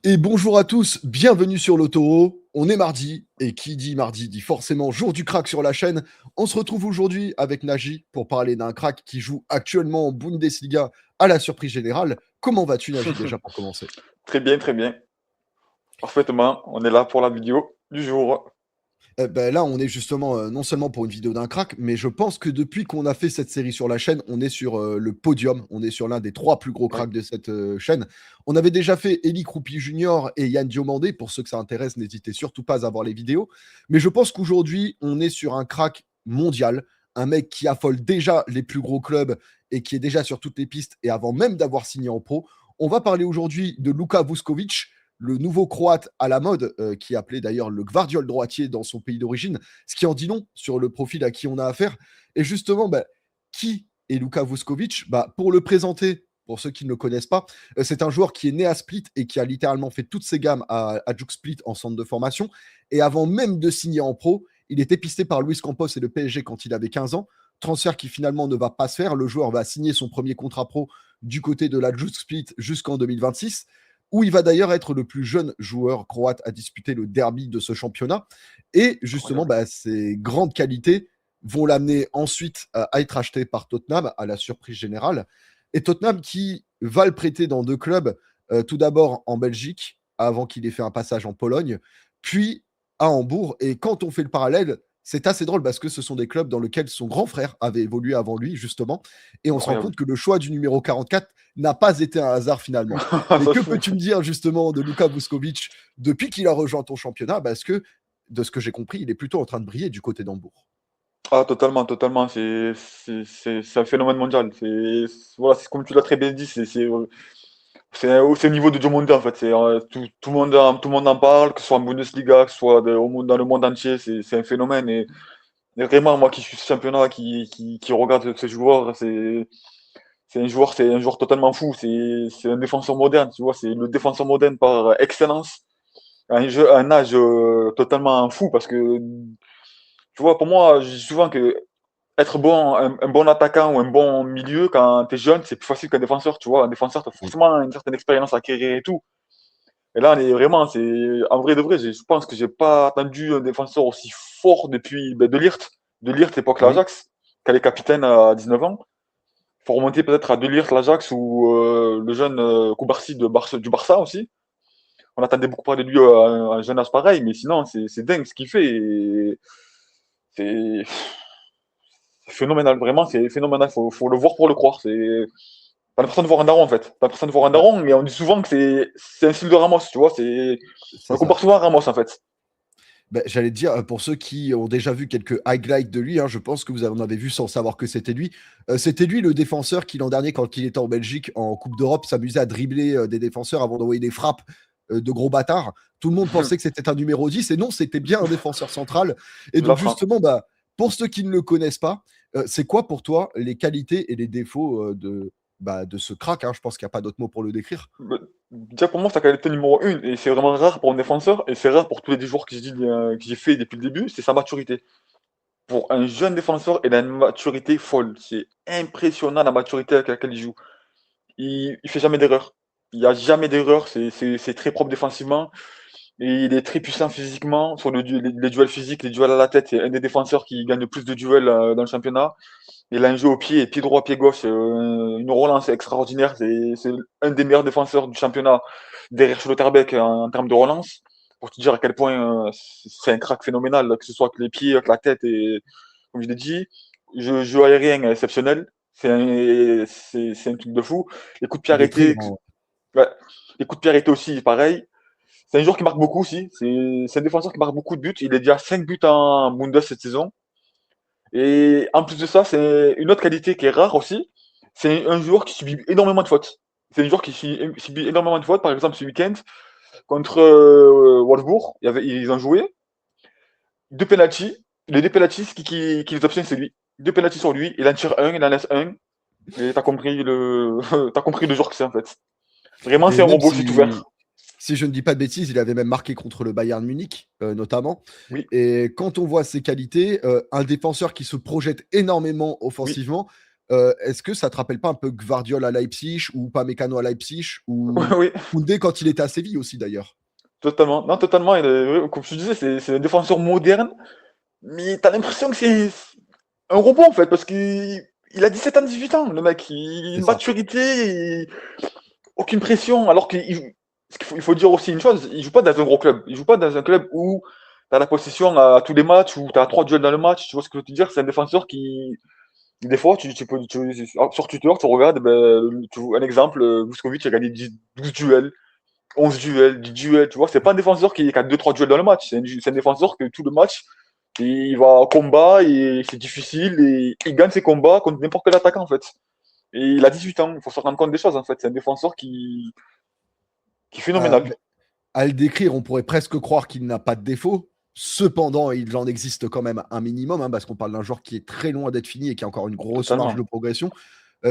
Et bonjour à tous, bienvenue sur l'Autoro. On est mardi, et qui dit mardi dit forcément jour du crack sur la chaîne. On se retrouve aujourd'hui avec Naji pour parler d'un crack qui joue actuellement en Bundesliga à la surprise générale. Comment vas-tu, Naji, déjà pour commencer? Très bien, très bien. Parfaitement, on est là pour la vidéo du jour. Là, on est justement non seulement pour une vidéo d'un crack, mais je pense que depuis qu'on a fait cette série sur la chaîne, on est sur le podium. On est sur l'un des trois plus gros Oui. cracks de cette chaîne. On avait déjà fait Eli Kroupi Junior et Yann Diomandé. Pour ceux que ça intéresse, n'hésitez surtout pas à voir les vidéos. Mais je pense qu'aujourd'hui, on est sur un crack mondial. Un mec qui affole déjà les plus gros clubs et qui est déjà sur toutes les pistes et avant même d'avoir signé en pro. On va parler aujourd'hui de Luka Vuskovic, le nouveau Croate à la mode, qui est appelé d'ailleurs le Gvardiol droitier dans son pays d'origine, ce qui en dit long sur le profil à qui on a affaire. Et justement, qui est Luka Vuskovic? Pour le présenter, pour ceux qui ne le connaissent pas, c'est un joueur qui est né à Split et qui a littéralement fait toutes ses gammes à Juke Split en centre de formation. Et avant même de signer en pro, il était pisté par Luis Campos et le PSG quand il avait 15 ans. Transfert qui finalement ne va pas se faire. Le joueur va signer son premier contrat pro du côté de la Juke Split jusqu'en 2026 où il va d'ailleurs être le plus jeune joueur croate à disputer le derby de ce championnat. Et justement, Incroyable. ses grandes qualités vont l'amener ensuite à être acheté par Tottenham, à la surprise générale. Et Tottenham qui va le prêter dans deux clubs, tout d'abord en Belgique, avant qu'il ait fait un passage en Pologne, puis à Hambourg. Et quand on fait le parallèle, c'est assez drôle parce que ce sont des clubs dans lesquels son grand frère avait évolué avant lui, justement. Et on se rend Incroyable. compte que le choix du numéro 44 n'a pas été un hasard finalement. Mais Ça, que c'est- peux-tu me dire justement de Luka Vuskovic depuis qu'il a rejoint ton championnat? Parce que, de ce que j'ai compris, il est plutôt en train de briller du côté d'Hambourg. Ah, totalement, totalement. C'est un phénomène mondial. Voilà, c'est comme tu l'as très bien dit, c'est au niveau de Diomandé en fait. Tout le monde en parle, que ce soit en Bundesliga, que ce soit dans le monde entier. C'est un phénomène. Et vraiment, moi qui suis ce championnat, qui regarde ce joueur, c'est un joueur totalement fou. C'est un défenseur moderne, tu vois. C'est le défenseur moderne par excellence. Un âge totalement fou parce que, tu vois, pour moi, je dis souvent que être un bon attaquant ou un bon milieu quand t'es jeune, c'est plus facile qu'un défenseur, tu vois. Un défenseur, t'as Mm. forcément une certaine expérience à acquérir et tout. Et là, on est vraiment, en vrai de vrai, je pense que j'ai pas attendu un défenseur aussi fort depuis, De Ligt. De Ligt, l'époque Oui. l'Ajax, qui est capitaine à 19 ans. Faut remonter peut-être à De Ligt, l'Ajax ou le jeune Koubarsi du Barça aussi. On attendait beaucoup parler de lui à un jeune âge pareil, mais sinon, c'est dingue ce qu'il fait. C'est phénoménal, vraiment, c'est phénoménal. Faut le voir pour le croire. T'as l'impression de voir un daron en fait. T'as l'impression de voir un Bah, daron, mais on dit souvent que c'est un style de Ramos, tu vois. On c'est le ça. compare souvent à Ramos en fait. J'allais te dire, pour ceux qui ont déjà vu quelques highlights de lui, hein, je pense que vous en avez vu sans savoir que c'était lui. C'était lui le défenseur qui l'an dernier, quand il était en Belgique en Coupe d'Europe, s'amusait à dribbler des défenseurs avant d'envoyer des frappes de gros bâtards. Tout le monde pensait que c'était un numéro 10 et non, c'était bien un défenseur central. Et La donc fin. justement, pour ceux qui ne le connaissent pas, c'est quoi pour toi les qualités et les défauts de ce crack, hein? Je pense qu'il n'y a pas d'autre mot pour le décrire. Déjà pour moi, c'est la qualité numéro 1, et c'est vraiment rare pour un défenseur, et c'est rare pour tous les joueurs que j'ai fait depuis le début, c'est sa maturité. Pour un jeune défenseur, il a une maturité folle. C'est impressionnant la maturité avec laquelle il joue. Il fait jamais d'erreur. Il n'y a jamais d'erreur, c'est très propre défensivement. Et il est très puissant physiquement sur les duels physiques, les duels à la tête. C'est un des défenseurs qui gagne le plus de duels dans le championnat. Il a un jeu au pied droit, pied gauche, une relance extraordinaire. C'est un des meilleurs défenseurs du championnat derrière Schlotterbeck en termes de relance. Pour te dire à quel point c'est un crack phénoménal, que ce soit avec les pieds, avec la tête. Et comme je l'ai dit, jeu aérien exceptionnel. C'est un truc de fou. Les coups de pied Il est très arrêtés, grand. ouais, les coups de pied arrêtés aussi, pareil. C'est un joueur qui marque beaucoup aussi. C'est un défenseur qui marque beaucoup de buts. Il est déjà à 5 buts en Bundes cette saison. Et en plus de ça, c'est une autre qualité qui est rare aussi. C'est un joueur qui subit énormément de fautes. C'est un joueur qui subit énormément de fautes. Par exemple, ce week-end, contre Wolfsburg, ils ont joué deux penalties. Les deux penalties qui les obtient, c'est lui. Deux penalties sur lui. Il en tire un, il en laisse un. Et t'as compris t'as compris le joueur que c'est en fait. Vraiment, Et c'est un même robot, c'est ouvert. si je ne dis pas de bêtises, il avait même marqué contre le Bayern Munich, notamment. Oui, Et quand on voit ses qualités, un défenseur qui se projette énormément oui, offensivement, Est-ce que ça te rappelle pas un peu Gvardiol à Leipzig ou Upamecano à Leipzig Oui, ou oui, Koundé quand il était à Séville aussi d'ailleurs? totalement. Non, totalement. Oui, comme je te disais, c'est un défenseur moderne, mais t'as l'impression que c'est un robot en fait, parce qu'il a 17 ans, 18 ans, le mec. C'est Une ça. maturité, aucune pression. Alors il faut dire aussi une chose, il joue pas dans un gros club. Il joue pas dans un club où t'as la possession à tous les matchs, où t'as 3 duels dans le match. Tu vois ce que je veux te dire? C'est un défenseur qui, des fois, sur Twitter, tu regardes, ben, un exemple, Vuskovic a gagné 12 duels, 11 duels, 10 duels, tu vois. C'est pas un défenseur qui a 2-3 duels dans le match. C'est un défenseur que tout le match, il va au combat et c'est difficile et il gagne ses combats contre n'importe quel attaquant, en fait. Et il a 18 ans, il faut se rendre compte des choses, en fait. C'est un défenseur qui est phénoménal. Beh, à le décrire, on pourrait presque croire qu'il n'a pas de défaut. Cependant, il en existe quand même un minimum, hein, parce qu'on parle d'un joueur qui est très loin d'être fini et qui a encore une grosse marge de Totalement. progression.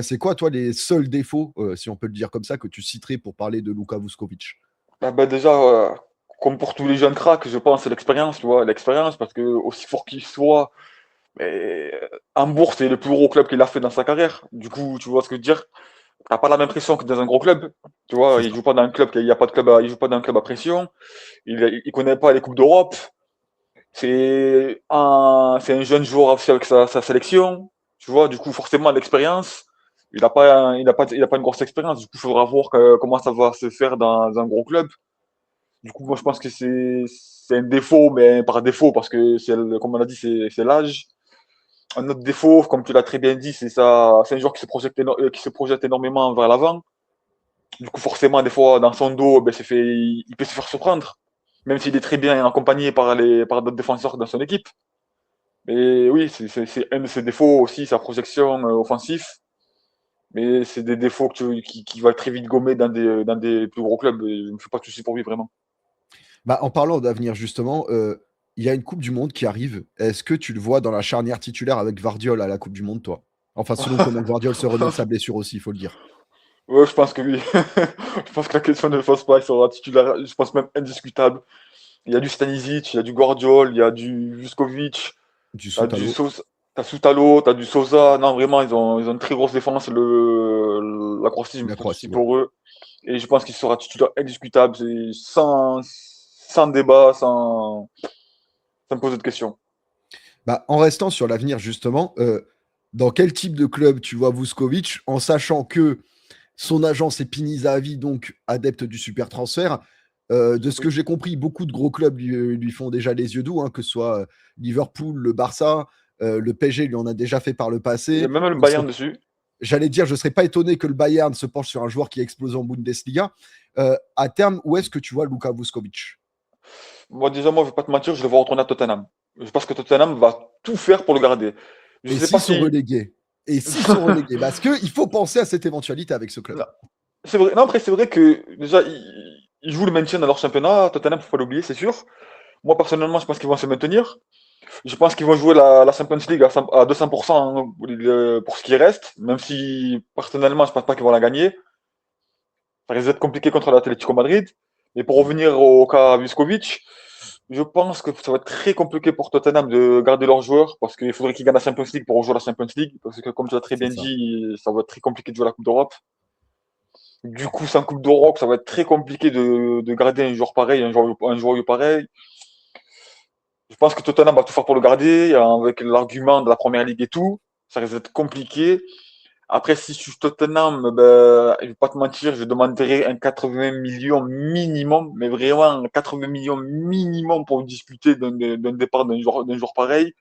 C'est quoi, toi, les seuls défauts, si on peut le dire comme ça, que tu citerais pour parler de Luka Vuskovic? Ah bah déjà, comme pour tous les jeunes cracks, je pense, c'est l'expérience, tu vois. L'expérience, parce que aussi fort qu'il soit, mais Hambourg, c'est le plus gros club qu'il a fait dans sa carrière. Du coup, tu vois ce que je veux dire? T'as pas la même pression que dans un gros club. Tu vois, C'est il ça. joue pas dans un club, il y a pas de club il joue pas dans un club à pression. Il connaît pas les coupes d'Europe. C'est un jeune joueur aussi avec sa sélection. Tu vois, du coup, forcément, l'expérience. Il a pas une grosse expérience. Du coup, il faudra voir comment ça va se faire dans un gros club. Du coup, moi, je pense que c'est un défaut, mais par défaut, parce que comme on l'a dit, c'est l'âge. Un autre défaut, comme tu l'as très bien dit, c'est un joueur qui se projette énormément vers l'avant. Du coup, forcément, des fois, dans son dos, ben, il peut se faire surprendre, même s'il est très bien accompagné par d'autres défenseurs dans son équipe. Mais oui, c'est un de ses défauts aussi, sa projection offensive. Mais c'est des défauts qui va très vite gommer dans des plus gros clubs. Et je ne me fais pas de soucis pour lui, vraiment. Bah, en parlant d'avenir justement, il y a une coupe du monde qui arrive. Est-ce que tu le vois dans la charnière titulaire avec Gvardiol à la coupe du monde, toi? Enfin, selon comment Gvardiol se remet de sa blessure aussi, il faut le dire. Ouais, je pense que oui. Je pense que la question ne pose pas. Il sera titulaire, je pense même indiscutable. Il y a du Stanisic, il y a du Guardiol, il y a du Vuskovic, Du t'as du Soutalo, Sosa, t'as Soutalo, t'as du Sosa. Non, vraiment, ils ont une très grosse défense. La Croatie, je me la fais pas de soucis Croatie, ouais. pour eux. Et je pense qu'il sera titulaire indiscutable. C'est sans débat, sans me poser de questions. Bah, en restant sur l'avenir justement, dans quel type de club tu vois Vuskovic? En sachant que son agent, c'est Pini Zahavi, donc adepte du super transfert. De ce que Oui. j'ai compris, beaucoup de gros clubs lui font déjà les yeux doux, hein, que ce soit, Liverpool, le Barça, le PSG lui en a déjà fait par le Il y a passé. même le Je serais Bayern dessus. J'allais dire, je ne serais pas étonné que le Bayern se penche sur un joueur qui a explosé en Bundesliga. À terme, où est-ce que tu vois Luka Vuskovic? Moi, je vais pas te mentir, je le vois retourner à Tottenham. Je pense que Tottenham va tout faire pour le garder. Je Et sais pas s'ils sont si. relégués? Et s'ils sont relégués? Parce qu'il faut penser à cette éventualité avec ce club. Non, c'est vrai. Non, après, c'est vrai que déjà, ils jouent le maintien dans leur championnat. Tottenham, faut pas l'oublier, c'est sûr. Moi, personnellement, je pense qu'ils vont se maintenir. Je pense qu'ils vont jouer la Champions League à 200% hein, pour ce qui reste. Même si, personnellement, je pense pas qu'ils vont la gagner. Ça risque d'être compliqué contre l'Atlético Madrid. Mais pour Ouais, revenir au cas Vuskovic, je pense que ça va être très compliqué pour Tottenham de garder leurs joueurs parce qu'il faudrait qu'ils gagnent la Champions League pour rejouer la Champions League. Parce que, comme tu l'as très c'est bien ça. dit, ça va être très compliqué de jouer la Coupe d'Europe. Du coup, sans Coupe d'Europe, ça va être très compliqué de garder un joueur pareil, un joueur pareil. Je pense que Tottenham va tout faire pour le garder, avec l'argument de la première ligue et tout. Ça risque d'être compliqué. Après, si je suis Tottenham, ben, je vais pas te mentir, je demanderais un 80 millions minimum, mais vraiment un 80 millions minimum pour discuter d'un départ d'un joueur pareil.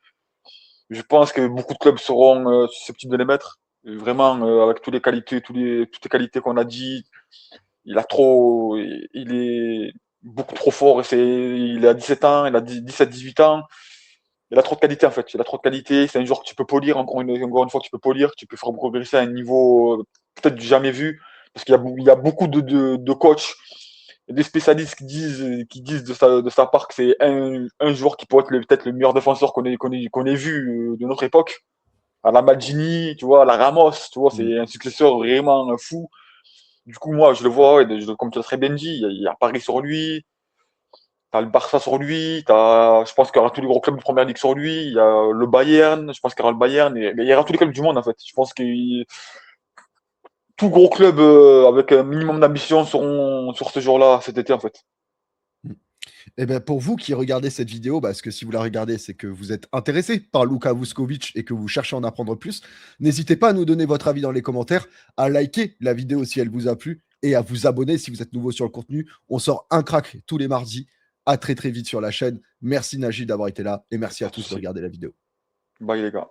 Je pense que beaucoup de clubs seront susceptibles de les mettre. Vraiment, avec toutes les qualités qu'on a dit, il est beaucoup trop fort. Il a 17 ans, il a 17-18 ans. Il a trop de qualité en fait. Il a trop de qualité. C'est un joueur que tu peux polir. Encore une fois, tu peux polir. Tu peux faire progresser à un niveau peut-être du jamais vu. Parce qu'il y a beaucoup de coachs et des spécialistes qui disent de sa part que c'est un joueur qui pourrait être peut-être le meilleur défenseur qu'on ait vu de notre époque. À la Maldini, tu vois, à la Ramos, tu vois, Mm. c'est un successeur vraiment fou. Du coup, moi, je le vois, comme tu l'as très bien dit, il y a Paris sur lui. T'as le Barça sur lui, je pense qu'il y aura tous les gros clubs de première ligue sur lui, il y a le Bayern, je pense qu'il y aura le Bayern, mais il y aura tous les clubs du monde en fait. Je pense que tout gros club avec un minimum d'ambition seront sur ce jour-là cet été en fait. Et ben pour vous qui regardez cette vidéo, parce que si vous la regardez, c'est que vous êtes intéressé par Luka Vuskovic et que vous cherchez à en apprendre plus, n'hésitez pas à nous donner votre avis dans les commentaires, à liker la vidéo si elle vous a plu et à vous abonner si vous êtes nouveau sur le contenu. On sort un crack tous les mardis. À très très vite sur la chaîne. Merci Najid d'avoir été là et merci à Pas de tous de soucis. regarder la vidéo. Bye les gars.